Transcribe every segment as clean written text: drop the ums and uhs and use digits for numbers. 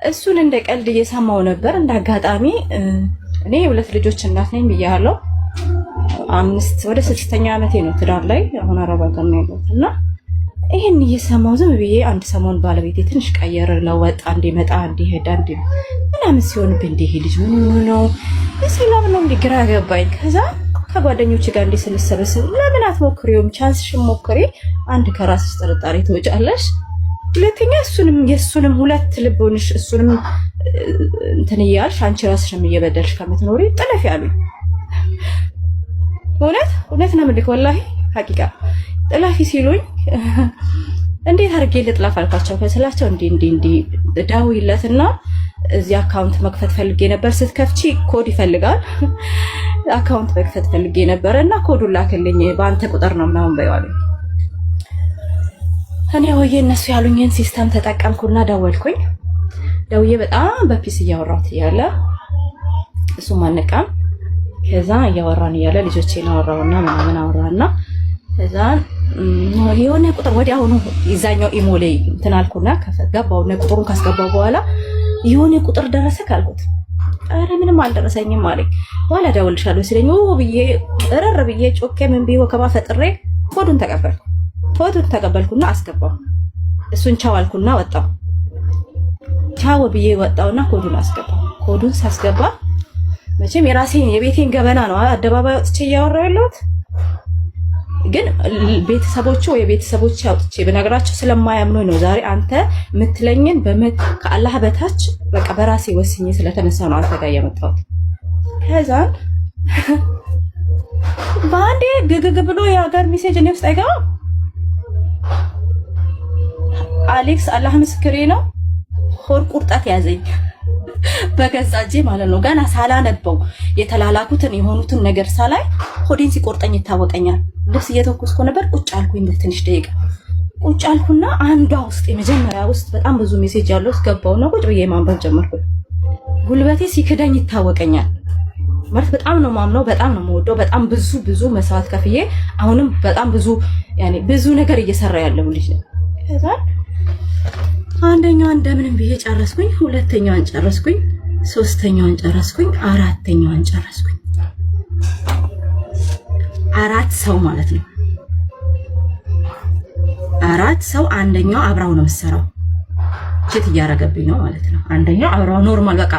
እሱን እንደ ቀልድ እየሰማው ነበር። እንዳጋጣሚ እኔ ሁለት ልጆች እናት ነኝ ብያለሁ። 5 ወደ 6ኛ ዓመቴ ነው ትዳር ላይ አሁን አረባ ጋር ነው ያለሁት እና ይሄን እየሰማው ዝም ብዬ አንድ ሰሞን ባለቤቴ ትንሽ ቀየረ ለወጣ እንዲመጣ እንዲሄድ እንዲ ምናምን ሲሆንብኝ እንዲህ ልጅ ምን ነው ሰላም ነው እንዲግራ ገባኝ። ከዛ ከጓደኞች ጋር እንዲህ ስንሰበሰብ ለምን አትሞክሪውም? ቻንስሽን ሞክሪ። አንድ ከራስሽ ጥርጣሬ ትወጫለሽ፣ ሁለተኛ የሱንም ሁለት ልቦንሽ እሱንም እንትን እያልሽ አንቺ ራስሽም እየበደልሽ ከምትኖሪ ጥለፊ አሉኝ። እውነት ነው የምልክ ወላሂ ሐቂቃ ጥለፊ ሲሉኝ እንዴት አድርጌ ልጥለፍ አልኳቸው። ከስላቸው እንዲህ ደውይለትና እዚህ አካውንት መክፈት ፈልጌ ነበር፣ ስትከፍቺ ኮድ ይፈልጋል። አካውንት መክፈት ፈልጌ ነበር እና ኮዱን ላክልኝ በአንተ ቁጥር ነው ምናምን በይዋለኝ። እኔ ወይ እነሱ ያሉኝን ሲስተም ተጠቀምኩና ደወልኩኝ። ደውዬ በጣም በፒስ እያወራሁት እያለ እሱም አልነቃም። ከዛ እያወራን እያለ ልጆቼን አወራውና ምናምን አወራና ከዛ የሆነ ቁጥር ወዲያውኑ ይዛኛው ኢሞ ላይ እንትን አልኩና ገባውና ቁጥሩን ካስገባው በኋላ የሆነ ቁጥር ደረሰ ካልኩት ኧረ ምንም አልደረሰኝም አለኝ። በኋላ ደውልሻለሁ ሲለኝ ብዬ እረር ብዬ ጮኬ ምን ቢሆ ከማፈጥሬ ኮዱን ተቀበልኩና አስገባው። እሱን ቻው አልኩና ወጣው። ቻው ብዬ ወጣውና ኮዱን አስገባው። ኮዱን ሳስገባ መቼም የቤቴን ገበና ነው አደባባይ ወጥቼ እያወራሁ ያለሁት። ግን ቤተሰቦች አውጥቼ በነገራቸው ስለማያምኑኝ ነው። ዛሬ አንተ የምትለኝን ከአላህ በታች በቃ በራሴ ወስኜ ስለተነሳ ነው አንተ ጋር የመጣሁት። ከዛ በአንዴ ግግግ ብሎ የሀገር ሜሴጅ እኔ ውስጥ አይገባም። አሌክስ አላህ ምስክሬ ነው፣ ሆድ ቁርጠት ያዘኝ በገዛ እጄ ማለት ነው። ገና ሳላነበው የተላላኩትን የሆኑትን ነገር ሳላይ ሆዴን ሲቆርጠኝ ይታወቀኛል። ልብስ እየተኮስኩ ነበር። ቁጭ አልኩኝ ትንሽ ደቂቃ ቁጭ አልኩና አንዷ ውስጥ የመጀመሪያ ውስጥ በጣም ብዙ ሜሴጅ ያለው ገባውና ቁጭ ብዬ ማንበብ ጀመርኩ። ጉልበቴ ሲክዳኝ ይታወቀኛል ማለት በጣም ነው ማምነው፣ በጣም ነው የምወደው። በጣም ብዙ መስዋዕት ከፍዬ አሁንም በጣም ብዙ ነገር እየሰራ ያለው ልጅ ነው። ከዛ አንደኛዋን እንደምንም ብዬ ጨረስኩኝ፣ ሁለተኛዋን ጨረስኩኝ፣ ሶስተኛዋን ጨረስኩኝ፣ አራተኛዋን ጨረስኩኝ። 4 ሰው ማለት ነው። 4 ሰው አንደኛው አብራው ነው የምትሰራው። ቼት እያረገብኝ ነው ማለት ነው። አንደኛው አብራው ኖርማል በቃ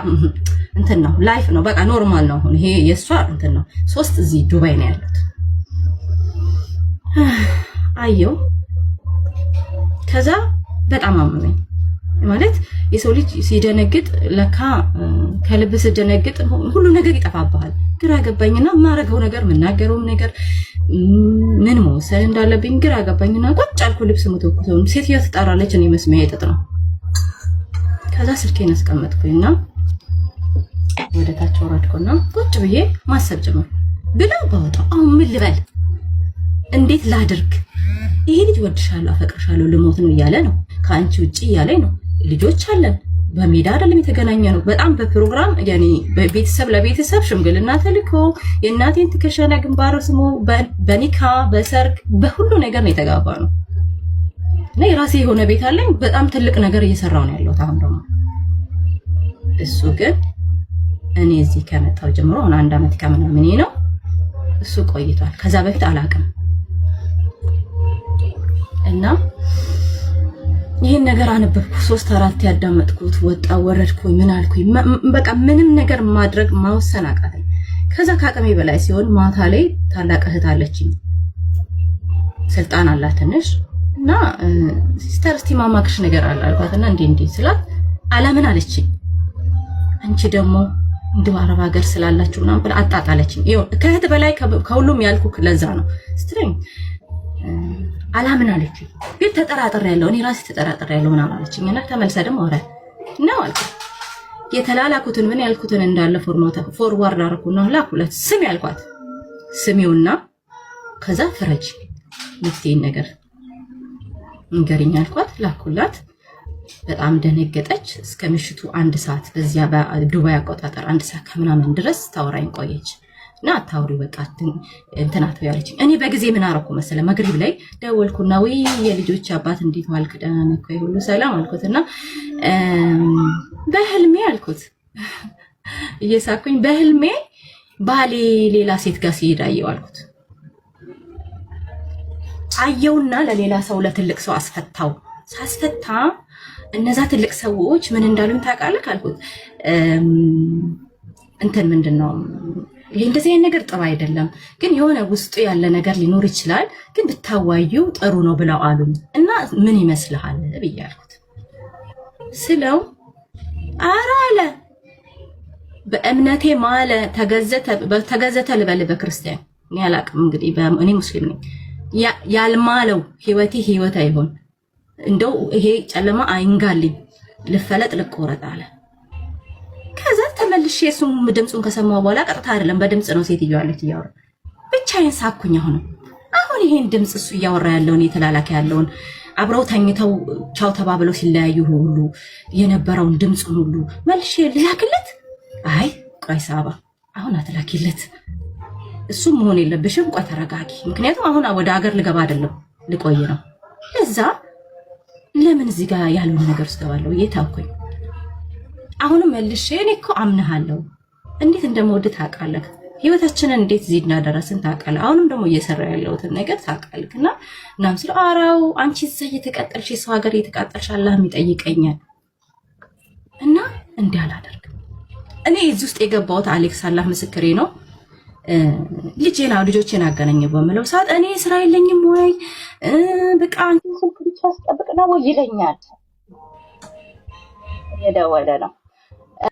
እንትን ነው ላይፍ ነው በቃ ኖርማል ነው። አሁን ይሄ የሷ እንትን ነው። 3 እዚህ ዱባይ ነው ያሉት። አየው ከዛ በጣም አመመኝ ማለት የሰው ልጅ ሲደነግጥ ለካ ከልብ ሲደነግጥ ሁሉ ነገር ይጠፋብሃል። ግራ ገባኝና ማረገው ነገር ምናገረውም ነገር ምን መወሰን እንዳለብኝ ግራ ገባኝና ቁጭ አልኩ። ልብስ መተኩሰው ሴትዮ ትጠራለች፣ እኔ መስሚያ ይጥጥ ነው። ከዛ ስልኬን አስቀመጥኩኝና ወደ ታች ወረድኩና ቁጭ ብዬ ማሰብ ጀመርኩ። ብለው ባወጣው አሁን ምን ልበል? እንዴት ላድርግ? ይሄ ልጅ ወድሻለሁ፣ አፈቅርሻለሁ፣ ልሞት ነው እያለ ነው። ከአንቺ ውጪ እያለኝ ነው። ልጆች አለን። በሜዳ አይደለም የተገናኘ ነው። በጣም በፕሮግራም ያኔ በቤተሰብ ለቤተሰብ ሽምግልና ተልኮ የእናቴን ትከሻና ግንባር ስሞ በኒካ በሰርግ በሁሉ ነገር ነው የተጋባ ነው። እና የራሴ የሆነ ቤት አለኝ። በጣም ትልቅ ነገር እየሰራው ነው ያለሁት አሁን ደግሞ። እሱ ግን እኔ እዚህ ከመጣው ጀምሮ አሁን 1 አመት ከምናምን ነው። እሱ ቆይቷል። ከዛ በፊት አላውቅም። እና ይሄን ነገር አነበብኩ 3-4 ያዳመጥኩት ወጣ ወረድኩኝ ምን አልኩኝ በቃ ምንም ነገር ማድረግ ማውሰን አቃተኝ። ከዛ ከአቅሜ በላይ ሲሆን ማታ ላይ ታላቅ እህት አለችኝ፣ ስልጣን አላት ትንሽ እና ሲስተር እስቲ ማማክሽ ነገር አለ አልኳትና እንዴ ስላት አላምን አለችኝ። አንቺ ደግሞ እንደው አረብ ሀገር ስላላችሁ ምናምን ብላ አጣጣለችኝ። ይኸው ከእህት በላይ ከሁሉም ያልኩክ ለዛ ነው ስትረኝ አላምን አለችኝ። ግን ተጠራጥሬ ያለው እኔ ራሴ ተጠራጥሬ ያለው ምናምን አለችኝና ተመልሳ ደግሞ አረ ነው አልኩ። የተላላኩትን ምን ያልኩትን እንዳለ ፎርዋርድ አደረኩና ላኩላት። ስም ያልኳት ስሚውና ከዛ ፍረጅ ልትይኝ ነገር እንገሪኝ አልኳት። ላኩላት። በጣም ደነገጠች። እስከ ምሽቱ 1 ሰዓት በዚያ በዱባይ አቆጣጠር 1 ሰዓት ከምናምን ድረስ ታወራኝ ቆየች። እና አታውሪ በቃ እንትናት ያለችኝ። እኔ በጊዜ ምን አረኩ መሰለ መግሪብ ላይ ደወልኩና ወይ የልጆች አባት እንዴት ዋልክ ደህና ነህ ወይ ሁሉ ሰላም አልኩትና በህልሜ አልኩት እየሳኩኝ በህልሜ ባሌ ሌላ ሴት ጋር ሲሄድ አየው አልኩት። አየውና ለሌላ ሰው ለትልቅ ሰው አስፈታው። ሳስፈታ እነዛ ትልቅ ሰዎች ምን እንዳሉኝ ታውቃለህ አልኩት። እንትን ምንድነው ይሄ እንደዚህ አይነት ነገር ጥሩ አይደለም፣ ግን የሆነ ውስጡ ያለ ነገር ሊኖር ይችላል፣ ግን ብታዋዩ ጥሩ ነው ብለው አሉኝ እና ምን ይመስልሃል ብያልኩት ስለው ኧረ አለ በእምነቴ ማለ ተገዘተ ልበል በክርስቲያን እኔ አላቅም እንግዲህ እኔ ሙስሊም ነኝ። ያልማለው ህይወቴ ህይወት አይሆን እንደው ይሄ ጨለማ አይንጋልኝ ልፈለጥ ልቆረጥ አለ። ከዛ ተመልሼ እሱም ድምፁን ከሰማው በኋላ ቀጥታ አይደለም በድምጽ ነው ሴትዮ አለች እያወራ ብቻዬን ሳኩኝ። አሁን ይሄን ድምጽ እሱ እያወራ ያለውን የተላላከ ያለውን አብረው ተኝተው ቻው ተባብለው ሲለያዩ ሁሉ የነበረውን ድምጹን ሁሉ መልሼ ልላክለት? አይ ቆይ ሳባ አሁን አትላኪለት፣ እሱ መሆን የለብሽም ቆይ ተረጋጊ። ምክንያቱም አሁን ወደ ሀገር ልገባ አይደለም ልቆይ ነው። ለዛ ለምን እዚህ ጋር ያለውን ነገር ስገባለሁ እየታውኩኝ አሁንም መልሼ እኔ እኮ አምንሃለሁ እንዴት እንደምወድ ታውቃለህ፣ ህይወታችንን እንዴት እዚህ እንዳደረስን ታውቃለህ፣ አሁንም ደግሞ እየሰራ ያለውትን ነገር ታውቃለህና እናም ስለ አራው አንቺ እዛ እየተቃጠልሽ የሰው ሀገር እየተቃጠልሽ አላህም ይጠይቀኛል እና እንዲህ አላደርግም። እኔ እዚህ ውስጥ የገባሁት አሌክስ አላህ ምስክሬ ነው ልጆቼን አገናኘው በምለው ሰዓት እኔ ስራ የለኝም ወይ በቃ አንቺ ስልክ ብቻ አስጠብቅና ወይ ይለኛል። የደወለ ነው